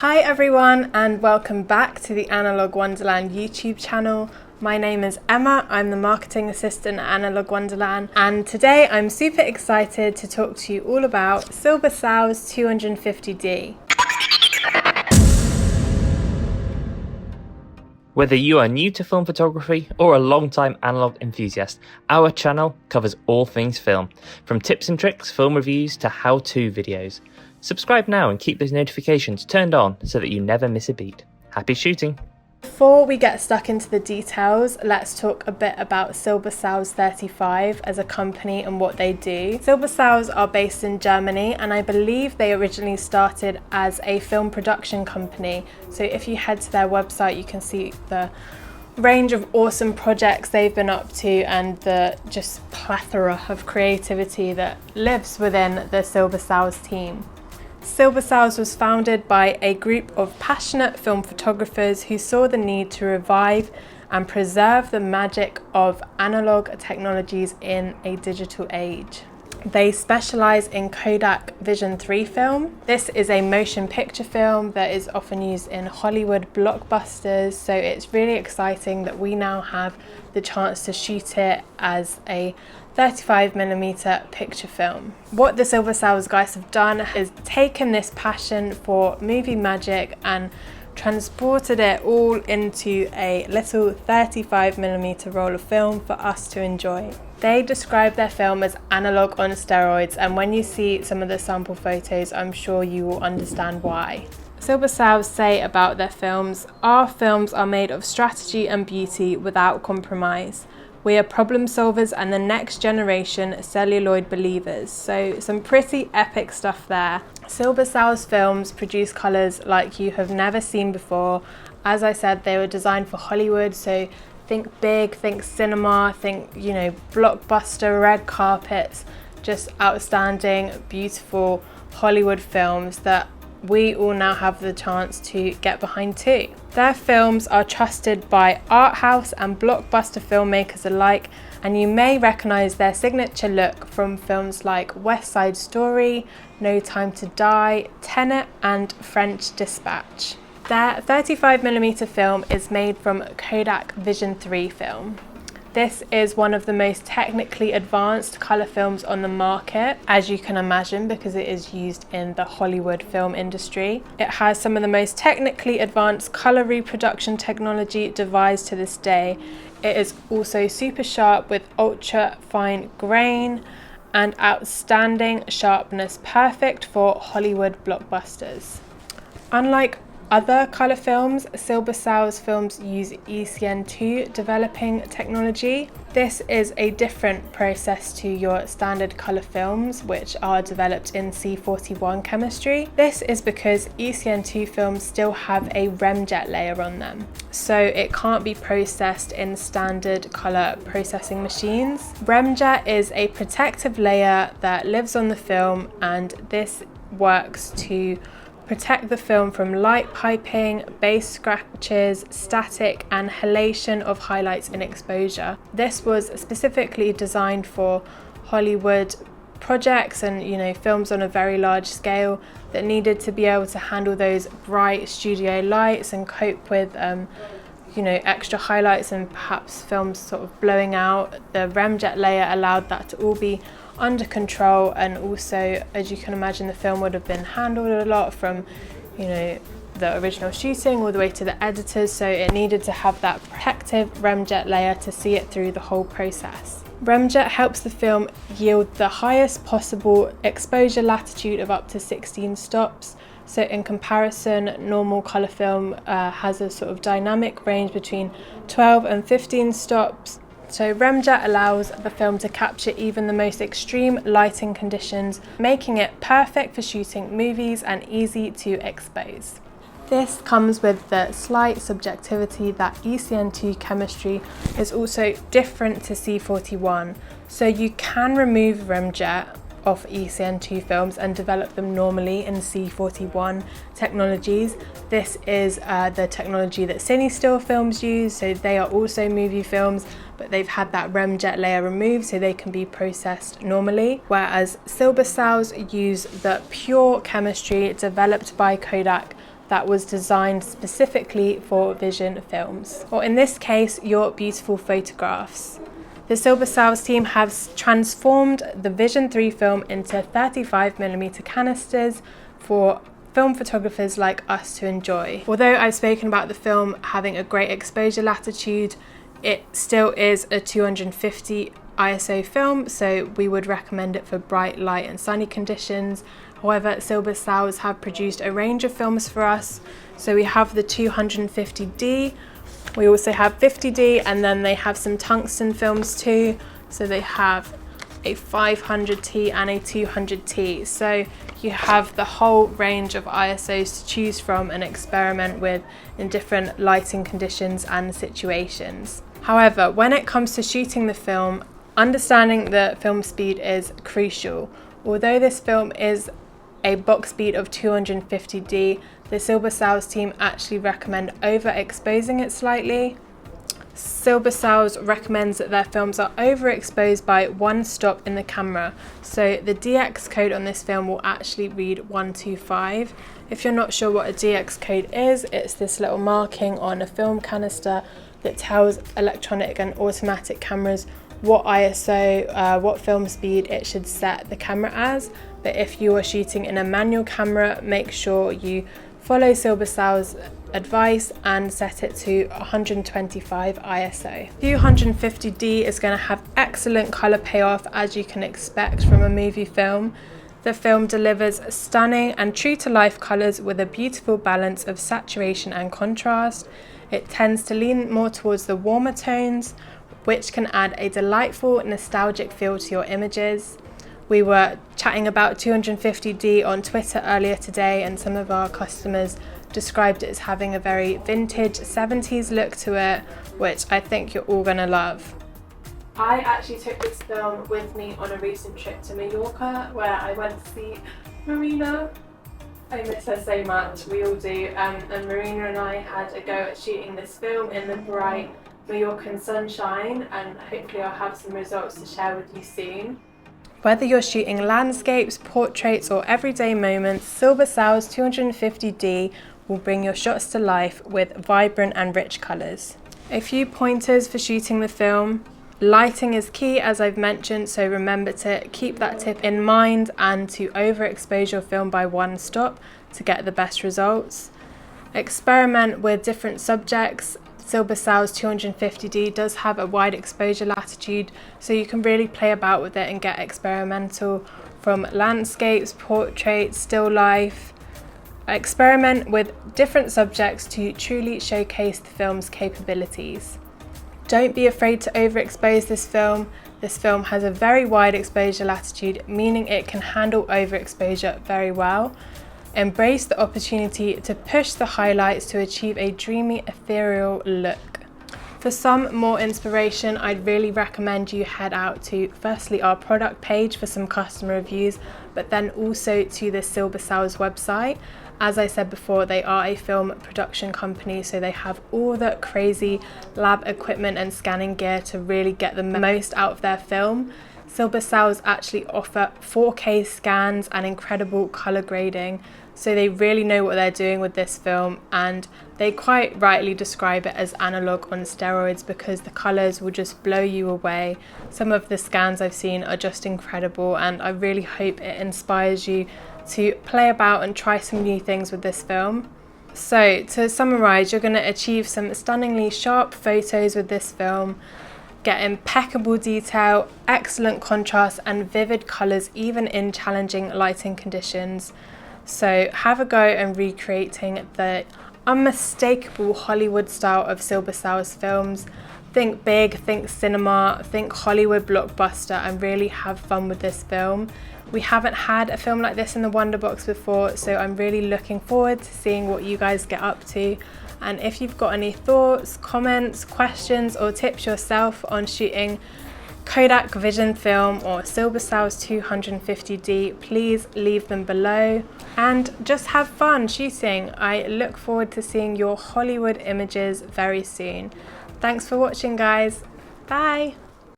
Hi everyone and welcome back to the Analogue Wonderland YouTube channel. My name is Emma, I'm the marketing assistant at Analogue Wonderland, and today I'm super excited to talk to you all about Silbersalz 250D. Whether you are new to film photography or a long-time analog enthusiast, our channel covers all things film, from tips and tricks, film reviews to how-to videos. Subscribe now and keep those notifications turned on so that you never miss a beat. Happy shooting! Before we get stuck into the details, let's talk a bit about Silbersalz 35 as a company and what they do. Silbersalz are based in Germany, and I believe they originally started as a film production company. So if you head to their website, you can see the range of awesome projects they've been up to and the just plethora of creativity that lives within the Silbersalz team. Silbersalz was founded by a group of passionate film photographers who saw the need to revive and preserve the magic of analog technologies in a digital age. They specialize in Kodak Vision 3 film. This is a motion picture film that is often used in Hollywood blockbusters, so it's really exciting that we now have the chance to shoot it as a 35mm picture film. What the Silbersalz guys have done is taken this passion for movie magic and transported it all into a little 35mm roll of film for us to enjoy. They describe their film as analog on steroids, and when you see some of the sample photos, I'm sure you will understand why. Silbersalz say about their films, "Our films are made of strategy and beauty without compromise. We are problem solvers and the next generation celluloid believers." So some pretty epic stuff there. Silbersalz films produce colours like you have never seen before. As I said, they were designed for Hollywood, so think big, think cinema, think, blockbuster, red carpets, just outstanding, beautiful Hollywood films that we all now have the chance to get behind too. Their films are trusted by art house and blockbuster filmmakers alike, and you may recognise their signature look from films like West Side Story, No Time to Die, Tenet and French Dispatch. Their 35mm film is made from Kodak Vision 3 film. This is one of the most technically advanced colour films on the market, as you can imagine, because it is used in the Hollywood film industry. It has some of the most technically advanced colour reproduction technology devised to this day. It is also super sharp with ultra fine grain and outstanding sharpness, perfect for Hollywood blockbusters. Unlike other colour films, Silbersalz films use ECN2 developing technology. This is a different process to your standard colour films, which are developed in C41 chemistry. This is because ECN2 films still have a remjet layer on them, so it can't be processed in standard colour processing machines. Remjet is a protective layer that lives on the film, and this works to protect the film from light piping, base scratches, static and halation of highlights in exposure. This was specifically designed for Hollywood projects and films on a very large scale that needed to be able to handle those bright studio lights and cope with extra highlights and perhaps films sort of blowing out. The remjet layer allowed that to all be under control, and also, as you can imagine, the film would have been handled a lot from the original shooting all the way to the editors, so it needed to have that protective remjet layer to see it through the whole process. Remjet helps the film yield the highest possible exposure latitude of up to 16 stops. So in comparison, normal colour film has a sort of dynamic range between 12 and 15 stops. So remjet allows the film to capture even the most extreme lighting conditions, making it perfect for shooting movies and easy to expose. This comes with the slight subjectivity that ECN2 chemistry is also different to C41. So you can remove remjet off ECN2 films and develop them normally in C41 technologies. This is the technology that CineStill films use, so they are also movie films, but they've had that remjet layer removed so they can be processed normally, whereas Silbersalz use the pure chemistry developed by Kodak that was designed specifically for vision films, or in this case, your beautiful photographs. The Silbersalz team has transformed the Vision 3 film into 35mm canisters for film photographers like us to enjoy. Although I've spoken about the film having a great exposure latitude, it still is a 250 ISO film, so we would recommend it for bright light and sunny conditions. However, Silbersalz have produced a range of films for us. So we have the 250D, we also have 50D, and then they have some tungsten films too. So they have a 500T and a 200T. So you have the whole range of ISOs to choose from and experiment with in different lighting conditions and situations. However, when it comes to shooting the film, understanding the film speed is crucial. Although this film is a box speed of 250D, the Silbersalz team actually recommend overexposing it slightly. Silbersalz recommends that their films are overexposed by 1 stop in the camera, so the DX code on this film will actually read 125. If you're not sure what a DX code is, it's this little marking on a film canister that tells electronic and automatic cameras what ISO, what film speed it should set the camera as. But if you are shooting in a manual camera, make sure you follow Silbersalz's advice and set it to 125 ISO. 250D is going to have excellent colour payoff, as you can expect from a movie film. The film delivers stunning and true to life colours with a beautiful balance of saturation and contrast. It tends to lean more towards the warmer tones, which can add a delightful nostalgic feel to your images. We were chatting about 250D on Twitter earlier today, and some of our customers described it as having a very vintage 70s look to it, which I think you're all gonna love. I actually took this film with me on a recent trip to Mallorca, where I went to see Marina. I miss her so much, we all do, and Marina and I had a go at shooting this film in the bright Mallorcan sunshine, and hopefully I'll have some results to share with you soon. Whether you're shooting landscapes, portraits or everyday moments, Silbersalz 250D will bring your shots to life with vibrant and rich colours. A few pointers for shooting the film. Lighting is key, as I've mentioned, so remember to keep that tip in mind and to overexpose your film by 1 stop to get the best results. Experiment with different subjects. Silbersalz 250D does have a wide exposure latitude, so you can really play about with it and get experimental from landscapes, portraits, still life. Experiment with different subjects to truly showcase the film's capabilities. Don't be afraid to overexpose this film. This film has a very wide exposure latitude, meaning it can handle overexposure very well. Embrace the opportunity to push the highlights to achieve a dreamy, ethereal look. For some more inspiration, I'd really recommend you head out to firstly our product page for some customer reviews, but then also to the Silbersalz website. As I said before, they are a film production company, so they have all the crazy lab equipment and scanning gear to really get the most out of their film. Silbersalz actually offer 4K scans and incredible colour grading, so they really know what they're doing with this film, and they quite rightly describe it as Analogue on steroids because the colours will just blow you away. Some of the scans I've seen are just incredible, and I really hope it inspires you to play about and try some new things with this film. So to summarise, you're going to achieve some stunningly sharp photos with this film, get impeccable detail, excellent contrast and vivid colours even in challenging lighting conditions. So have a go in recreating the unmistakable Hollywood style of Silbersalz films. Think big, think cinema, think Hollywood blockbuster, and really have fun with this film. We haven't had a film like this in the Wonderbox before, so I'm really looking forward to seeing what you guys get up to. And if you've got any thoughts, comments, questions or tips yourself on shooting Kodak Vision film or Silbersalz 250D, please leave them below and just have fun shooting. I look forward to seeing your Hollywood images very soon. Thanks for watching, guys. Bye.